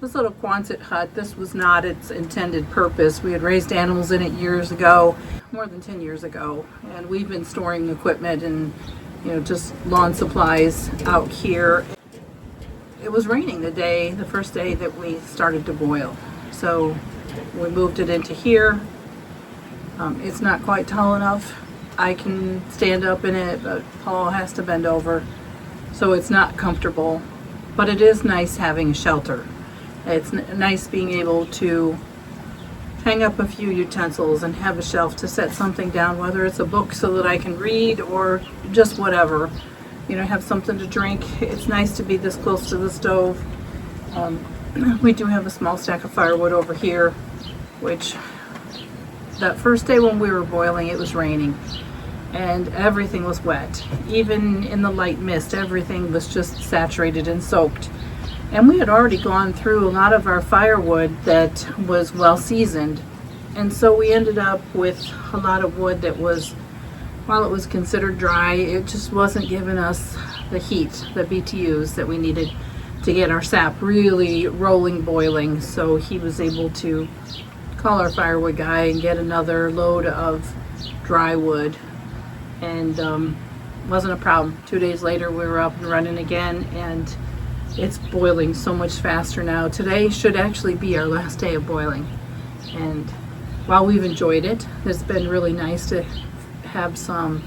This little Quonset hut, this was not its intended purpose. We had raised animals in it years ago, more than 10 years ago, and we've been storing equipment and just lawn supplies out here. It was raining the first day that we started to boil, so we moved it into here. It's not quite tall enough. I can stand up in it, but Paul has to bend over, so it's not comfortable, but it is nice having a shelter. It's nice being able to hang up a few utensils and have a shelf to set something down, whether it's a book so that I can read or just whatever. Have something to drink. It's nice to be this close to the stove. We do have a small stack of firewood over here, which that first day when we were boiling, it was raining and everything was wet. Even in the light mist, everything was just saturated and soaked. And we had already gone through a lot of our firewood that was well seasoned. And so we ended up with a lot of wood that was, while it was considered dry, it just wasn't giving us the heat, the BTUs that we needed to get our sap really rolling, boiling. So he was able to call our firewood guy and get another load of dry wood. And wasn't a problem. 2 days later we were up and running again, and it's boiling so much faster now. Today should actually be our last day of boiling, and while we've enjoyed it, it's been really nice to have some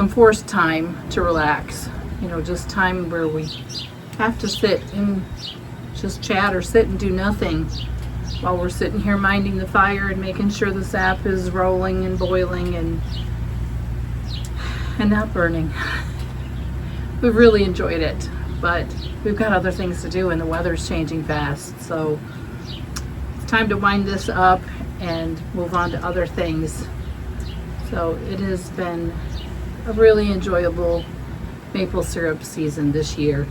forced time to relax. Just time where we have to sit and just chat or sit and do nothing while we're sitting here minding the fire and making sure the sap is rolling and boiling and not burning. We've really enjoyed it, but we've got other things to do and the weather's changing fast, so it's time to wind this up and move on to other things. So it has been a really enjoyable maple syrup season this year.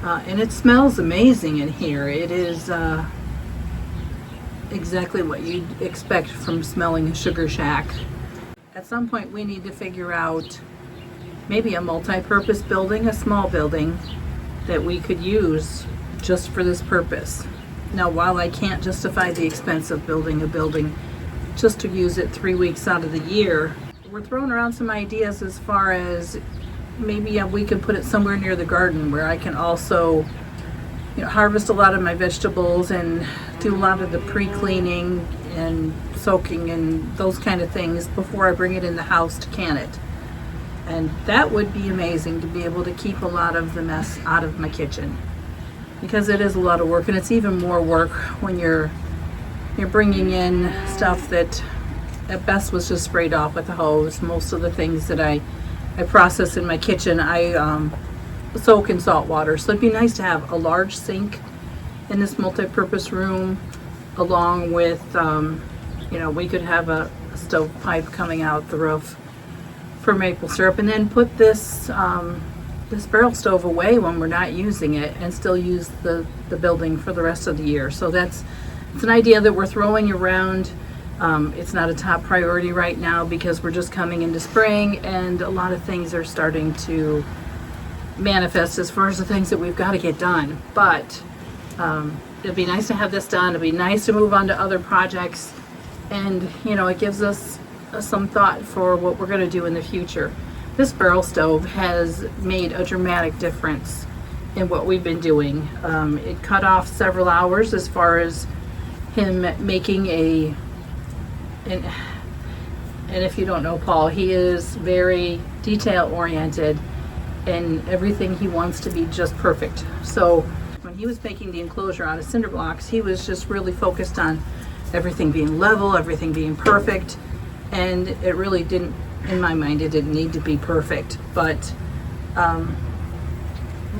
And it smells amazing in here. It is exactly what you'd expect from smelling a sugar shack. At some point we need to figure out maybe a multi-purpose building, a small building that we could use just for this purpose. Now, while I can't justify the expense of building a building just to use it 3 weeks out of the year, we're throwing around some ideas as far as maybe we could put it somewhere near the garden where I can also harvest a lot of my vegetables and do a lot of the pre-cleaning and soaking and those kind of things before I bring it in the house to can it. And that would be amazing, to be able to keep a lot of the mess out of my kitchen, because it is a lot of work, and it's even more work when you're bringing in stuff that at best was just sprayed off with a hose. Most of the things that I process in my kitchen, I soak in salt water. So it'd be nice to have a large sink in this multi-purpose room, along with we could have a stovepipe coming out the roof for maple syrup, and then put this this barrel stove away when we're not using it and still use the building for the rest of the year. So it's an idea that we're throwing around. It's not a top priority right now because we're just coming into spring and a lot of things are starting to manifest as far as the things that we've got to get done. But it'd be nice to have this done. It'd be nice to move on to other projects, and it gives us some thought for what we're going to do in the future. This barrel stove has made a dramatic difference in what we've been doing. It cut off several hours as far as him making and if you don't know Paul, he is very detail oriented and everything he wants to be just perfect. So when he was making the enclosure out of cinder blocks, he was just really focused on everything being level, everything being perfect. And it really didn't, in my mind, it didn't need to be perfect. But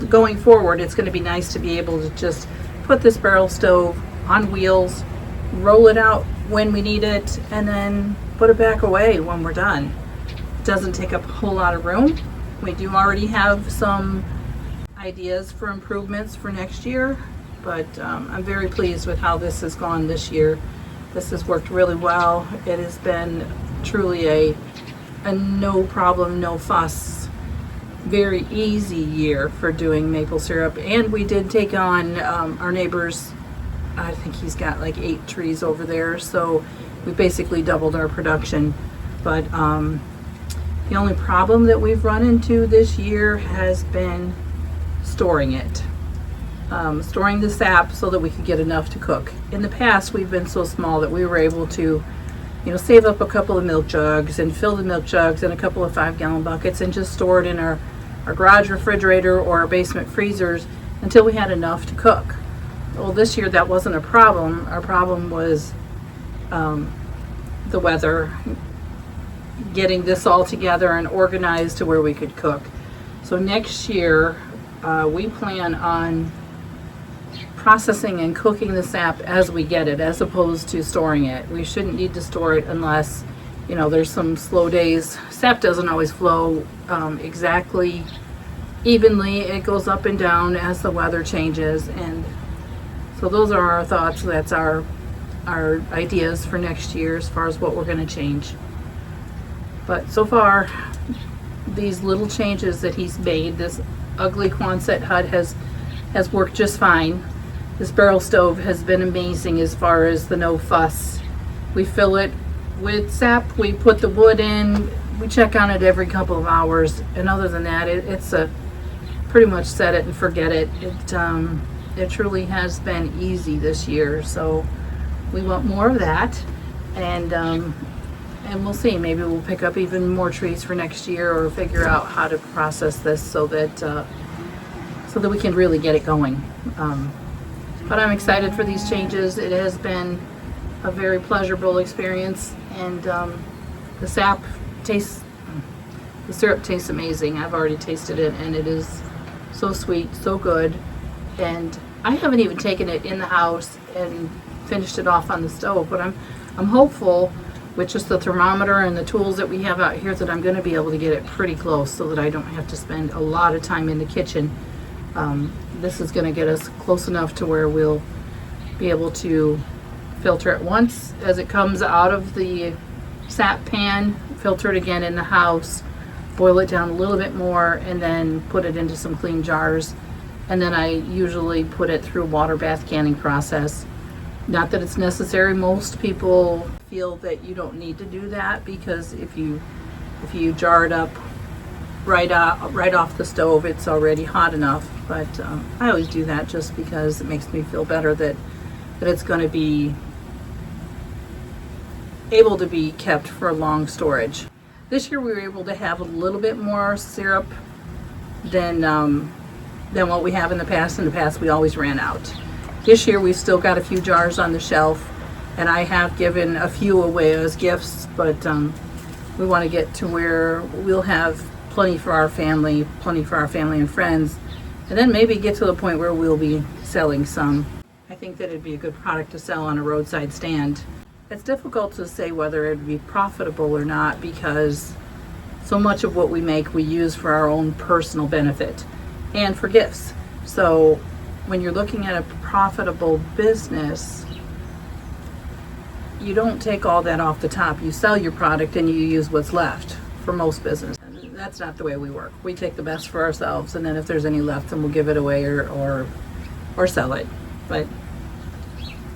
going forward, it's going to be nice to be able to just put this barrel stove on wheels, roll it out when we need it, and then put it back away when we're done. It doesn't take up a whole lot of room. We do already have some ideas for improvements for next year, but I'm very pleased with how this has gone this year. This has worked really well. It has been truly a no problem, no fuss very easy year for doing maple syrup. And we did take on our neighbor's, I think he's got like 8 trees over there, so we basically doubled our production. But the only problem that we've run into this year has been storing it. Storing the sap so that we could get enough to cook. In the past, we've been so small that we were able to, save up a couple of milk jugs and fill the milk jugs in a couple of 5-gallon buckets and just store it in our garage refrigerator or our basement freezers until we had enough to cook. Well, this year that wasn't a problem. Our problem was the weather, getting this all together and organized to where we could cook. So next year, we plan on processing and cooking the sap as we get it, as opposed to storing it. We shouldn't need to store it unless, there's some slow days. Sap doesn't always flow exactly evenly. It goes up and down as the weather changes, and so those are our thoughts. That's our ideas for next year as far as what we're going to change. But so far, these little changes that he's made, this ugly Quonset hut has worked just fine. This barrel stove has been amazing as far as the no fuss. We fill it with sap, we put the wood in, we check on it every couple of hours, and other than that, it's a pretty much set it and forget it. It truly has been easy this year, so we want more of that, and we'll see. Maybe we'll pick up even more trees for next year, or figure out how to process this so that we can really get it going. But I'm excited for these changes. It has been a very pleasurable experience, and the syrup tastes amazing. I've already tasted it, and it is so sweet, so good. And I haven't even taken it in the house and finished it off on the stove, but I'm hopeful with just the thermometer and the tools that we have out here that I'm going to be able to get it pretty close so that I don't have to spend a lot of time in the kitchen. This is going to get us close enough to where we'll be able to filter it once as it comes out of the sap pan, filter it again in the house, boil it down a little bit more, and then put it into some clean jars. And then I usually put it through a water bath canning process. Not that it's necessary. Most people feel that you don't need to do that, because if you jar it up right off the stove, it's already hot enough. But I always do that just because it makes me feel better that it's going to be able to be kept for long storage. This year we were able to have a little bit more syrup than what we have in the past. In the past we always ran out. This year we've still got a few jars on the shelf, and I have given a few away as gifts, but we want to get to where we'll have plenty for our family and friends, and then maybe get to the point where we'll be selling some. I think that it'd be a good product to sell on a roadside stand. It's difficult to say whether it'd be profitable or not, because so much of what we make we use for our own personal benefit and for gifts. So when you're looking at a profitable business, you don't take all that off the top. You sell your product and you use what's left for most business. And that's not the way we work. We take the best for ourselves, and then if there's any left, then we'll give it away or sell it. But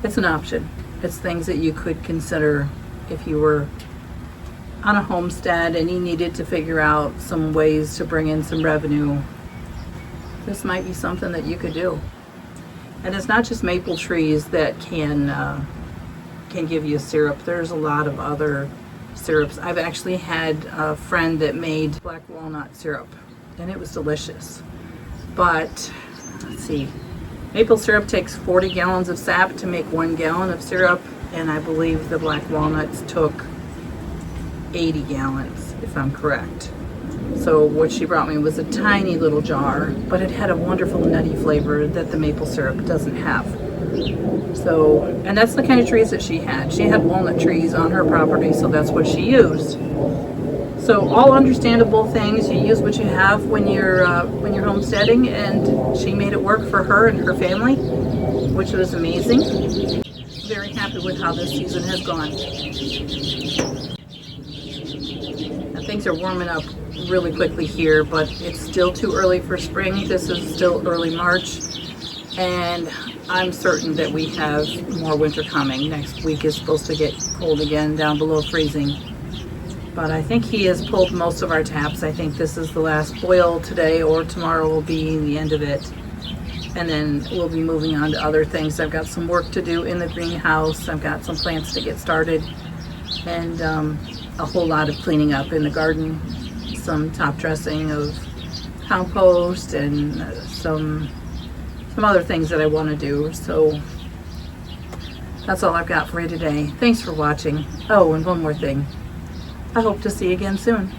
it's an option. It's things that you could consider if you were on a homestead and you needed to figure out some ways to bring in some revenue. This might be something that you could do. And it's not just maple trees that can give you syrup. There's a lot of other syrups. I've actually had a friend that made black walnut syrup, and it was delicious. But let's see, maple syrup takes 40 gallons of sap to make 1 gallon of syrup, and I believe the black walnuts took 80 gallons, if I'm correct. So what she brought me was a tiny little jar, but it had a wonderful nutty flavor that the maple syrup doesn't have. So, and that's the kind of trees that she had. She had walnut trees on her property, so that's what she used. So all understandable things. You use what you have when you're homesteading, and she made it work for her and her family, which was amazing. Very happy with how this season has gone. Now, things are warming up really quickly here, but it's still too early for spring. This is still early March, and I'm certain that we have more winter coming. Next week is supposed to get cold again, down below freezing. But I think he has pulled most of our taps. I think this is the last boil today, or tomorrow will be the end of it. And then we'll be moving on to other things. I've got some work to do in the greenhouse. I've got some plants to get started, and a whole lot of cleaning up in the garden. Some top dressing of compost and some other things that I want to do. So that's all I've got for you today. Thanks for watching. Oh, and one more thing. I hope to see you again soon.